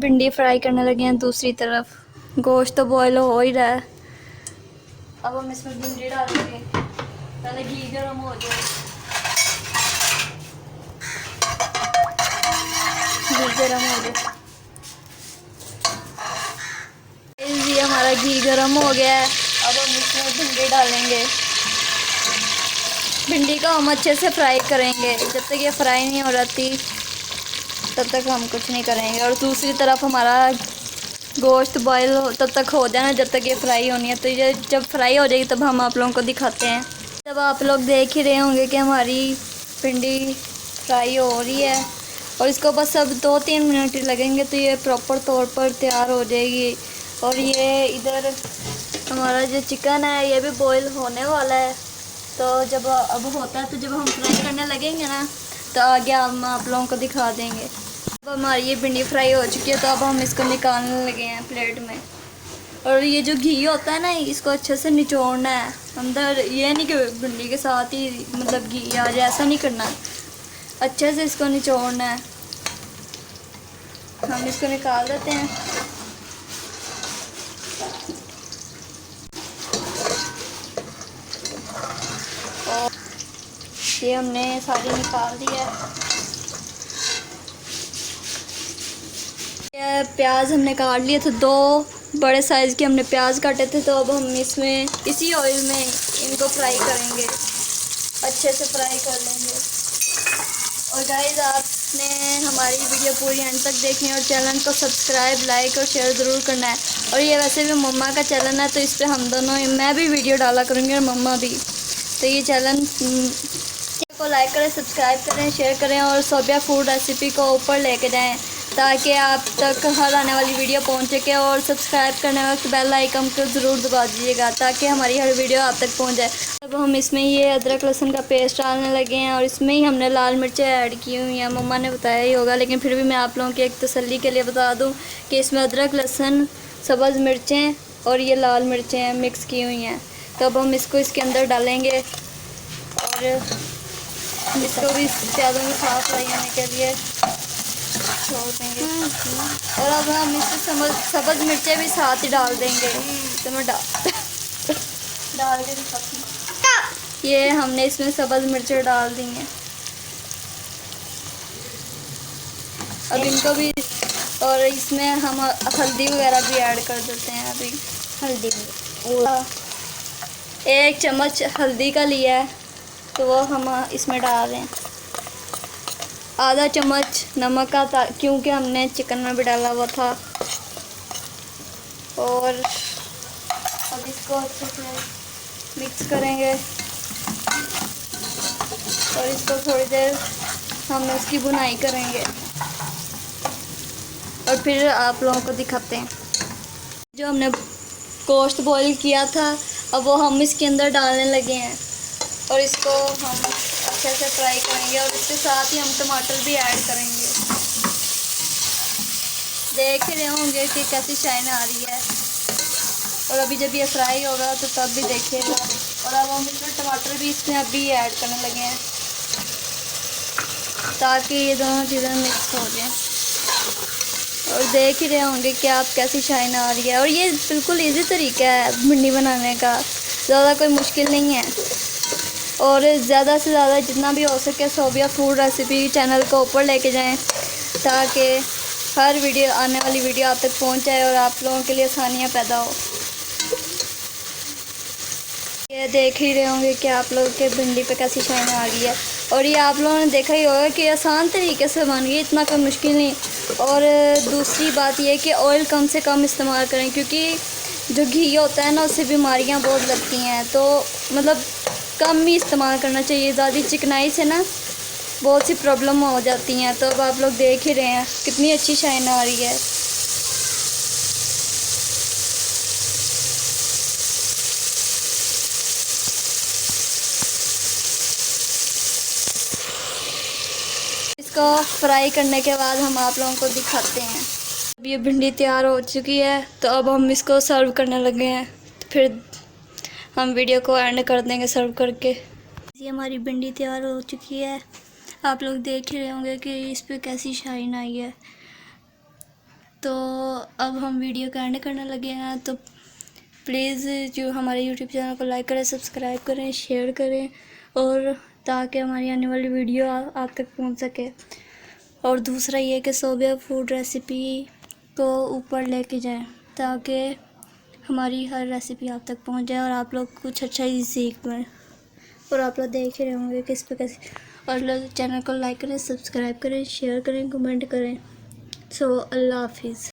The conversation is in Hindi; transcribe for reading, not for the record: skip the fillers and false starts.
भिंडी फ्राई करने लगे हैं दूसरी तरफ। गोश्त तो बॉयल हो ही रहा है। अब हम इसमें भिंडी डालेंगे। पहले घी गर्म हो जाए, घी गर्म हो जाए। ये हमारा घी गर्म हो गया है। अब हम इसमें भिंडी डालेंगे। भिंडी को हम अच्छे से फ्राई करेंगे। जब तक ये फ्राई नहीं हो जाती तब तक हम कुछ नहीं करेंगे। और दूसरी तरफ हमारा गोश्त बॉयल तब तक हो जाना जब तक ये फ्राई होनी है। तो ये जब फ्राई हो जाएगी तब हम आप लोगों को दिखाते हैं। तब आप लोग देख ही रहे होंगे कि हमारी भिंडी फ्राई हो रही है और इसको बस अब 2-3 मिनट ही लगेंगे तो ये प्रॉपर तौर पर तैयार हो जाएगी। और ये इधर हमारा जो चिकन है ये भी बॉयल होने वाला है। तो जब अब होता है तो जब हम फ्राई करने लगेंगे ना तो आगे हम आप लोगों को दिखा देंगे। अब हमारी ये भिंडी फ्राई हो चुकी है तो अब हम इसको निकालने लगे हैं प्लेट में। और ये जो घी होता है ना इसको अच्छे से निचोड़ना है अंदर। ये नहीं कि भिंडी के साथ ही मतलब घी आ जाए, ऐसा नहीं करना। अच्छे से इसको निचोड़ना है। हम इसको निकाल देते हैं। और ये हमने सारी निकाल दी है। ये प्याज हमने काट लिए थे, 2 बड़े साइज़ के हमने प्याज काटे थे। तो अब हम इसमें इसी ऑयल में इनको फ्राई करेंगे, अच्छे से फ्राई कर लेंगे। और गाइस आपने हमारी वीडियो पूरी एंड तक देखनी है और चैनल को सब्सक्राइब, लाइक और शेयर ज़रूर करना है। और ये वैसे भी मम्मा का चैनल है तो इस पर हम दोनों, मैं भी वीडियो डाला करूँगी और मम्मा भी। तो ये चैनल को लाइक करें, सब्सक्राइब करें, शेयर करें और सोबिया फूड रेसिपी को ऊपर लेके जाएं ताकि आप तक हर आने वाली वीडियो पहुंच सके। और सब्सक्राइब करने वक्त बेल आइकन को ज़रूर दबा दीजिएगा ताकि हमारी हर वीडियो आप तक पहुंच जाए। अब हम इसमें ये अदरक लहसुन का पेस्ट डालने लगे हैं और इसमें ही हमने लाल मिर्चें ऐड की हुई हैं। मम्मा ने बताया ही होगा लेकिन फिर भी मैं आप लोगों की एक तसल्ली के लिए बता दूँ कि इसमें अदरक लहसुन, सब्ज़ मिर्चें और ये लाल मिर्चें मिक्स की हुई हैं। तो अब हम इसको इसके अंदर डालेंगे और इसको भी प्याज़ों में साफ फ्राई होने के लिए छोड़ देंगे। और अब हम इसमें सब्ज़ मिर्चें भी साथ ही डाल देंगे। तो मैं डाल के दिखाती हूँ। ये हमने इसमें सब्ज़ मिर्चें डाल दी हैं। अब इनको भी, और इसमें हम हल्दी वगैरह भी ऐड कर देते हैं। अभी हल्दी 1 चम्मच हल्दी का लिया है तो वो हम इसमें डाल रहे हैं। आधा चम्मच नमक का था क्योंकि हमने चिकन में भी डाला हुआ था। और अब इसको अच्छे से मिक्स करेंगे और इसको थोड़ी देर हम इसकी भुनाई करेंगे और फिर आप लोगों को दिखाते हैं। जो हमने गोश्त बॉईल किया था अब वो हम इसके अंदर डालने लगे हैं और इसको हम अच्छे से फ्राई करेंगे। और इसके साथ ही हम टमाटर भी ऐड करेंगे। देख ही रहे होंगे कि कैसी शाइन आ रही है। और अभी जब ये फ्राई होगा तो तब भी देखिएगा। और अब हम इसमें टमाटर भी इसमें अभी ऐड करने लगे हैं ताकि ये दोनों चीज़ें मिक्स हो जाएं। और देख ही रहे होंगे कि आप कैसी शाइन आ रही है। और ये बिल्कुल इजी तरीका है भिंडी बनाने का, ज़्यादा कोई मुश्किल नहीं है। और ज़्यादा से ज़्यादा जितना भी हो सके सोबिया फूड रेसिपी चैनल को ऊपर लेके जाएं ताकि हर वीडियो, आने वाली वीडियो आप तक पहुंच जाए और आप लोगों के लिए आसानियां पैदा हो। ये देख ही रहे होंगे कि आप लोगों के भिंडी पे कैसी शाइन आ रही है। और ये आप लोगों ने देखा ही होगा कि आसान तरीके से बन गई, इतना कोई मुश्किल नहीं। और दूसरी बात यह कि ऑयल कम से कम इस्तेमाल करें क्योंकि जो घी होता है ना उससे बीमारियां बहुत लगती हैं। तो मतलब कम ही इस्तेमाल करना चाहिए। ज़्यादा चिकनाई से ना बहुत सी प्रॉब्लम हो जाती हैं। तो अब आप लोग देख ही रहे हैं कितनी अच्छी शाइन आ रही है। इसको फ्राई करने के बाद हम आप लोगों को दिखाते हैं। अब ये भिंडी तैयार हो चुकी है तो अब हम इसको सर्व करने लगे हैं। तो फिर हम वीडियो को एंड कर देंगे सर्व करके। ये हमारी भिंडी तैयार हो चुकी है। आप लोग देख ही रहे होंगे कि इस पे कैसी शाइन आई है। तो अब हम वीडियो का एंड करने लगे हैं, तो प्लीज़ जो हमारे यूट्यूब चैनल को लाइक करें, सब्सक्राइब करें, शेयर करें, और ताकि हमारी आने वाली वीडियो आप तक पहुंच सके। और दूसरा ये कि सोबिया फूड रेसिपी को ऊपर लेके जाएं ताकि हमारी हर रेसिपी आप तक पहुंच जाए और आप लोग कुछ अच्छा ही सीख पाएँ। और आप लोग देख रहे होंगे किस पे कैसे। और लोग चैनल को लाइक करें, सब्सक्राइब करें, शेयर करें, कमेंट करें। सो अल्लाह हाफिज़।